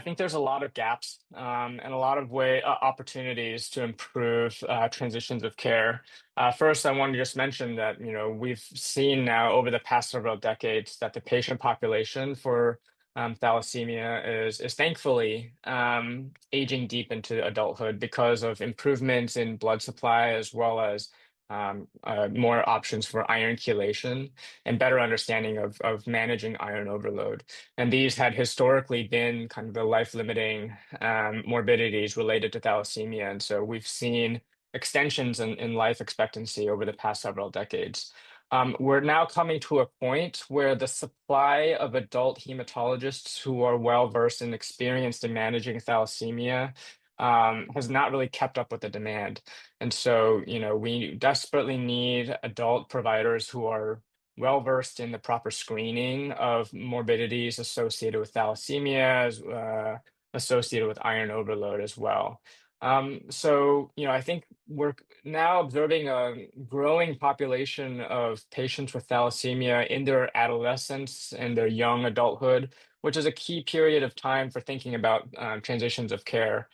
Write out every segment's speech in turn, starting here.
I think there's a lot of gaps and a lot of opportunities to improve transitions of care. First, I want to just mention that we've seen now over the past several decades that the patient population for thalassemia is thankfully aging deep into adulthood because of improvements in blood supply as well as more options for iron chelation and better understanding of managing iron overload. And these had historically been kind of the life-limiting morbidities related to thalassemia. And so we've seen extensions in life expectancy over the past several decades. We're now coming to a point where the supply of adult hematologists who are well-versed and experienced in managing thalassemia has not really kept up with the demand. And so, we desperately need adult providers who are well versed in the proper screening of morbidities associated with thalassemia, associated with iron overload as well. I think we're now observing a growing population of patients with thalassemia in their adolescence and their young adulthood, which is a key period of time for thinking about transitions of care,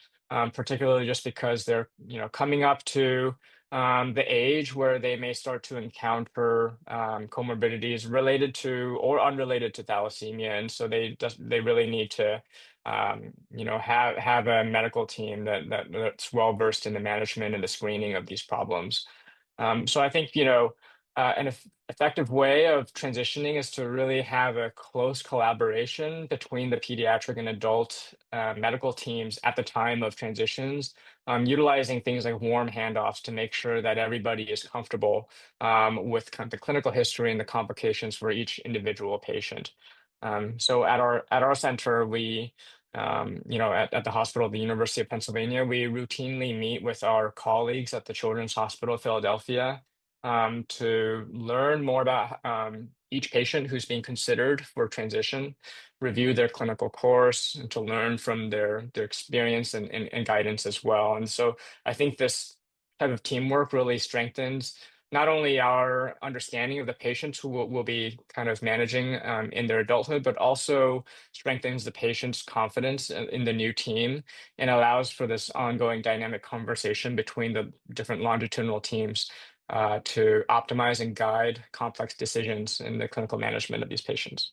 particularly just because they're, coming up to the age where they may start to encounter comorbidities related to or unrelated to thalassemia, and so they really need to have a medical team that's well versed in the management and the screening of these problems. So I think an effective way of transitioning is to really have a close collaboration between the pediatric and adult medical teams at the time of transitions, utilizing things like warm handoffs to make sure that everybody is comfortable with kind of the clinical history and the complications for each individual patient. So at our center, at the hospital, the University of Pennsylvania, we routinely meet with our colleagues at the Children's Hospital of Philadelphia to learn more about each patient who's being considered for transition, review their clinical course, and to learn from their experience and guidance as well. And so I think this type of teamwork really strengthens not only our understanding of the patients who will be kind of managing in their adulthood, but also strengthens the patient's confidence in the new team and allows for this ongoing dynamic conversation between the different longitudinal teams to optimize and guide complex decisions in the clinical management of these patients.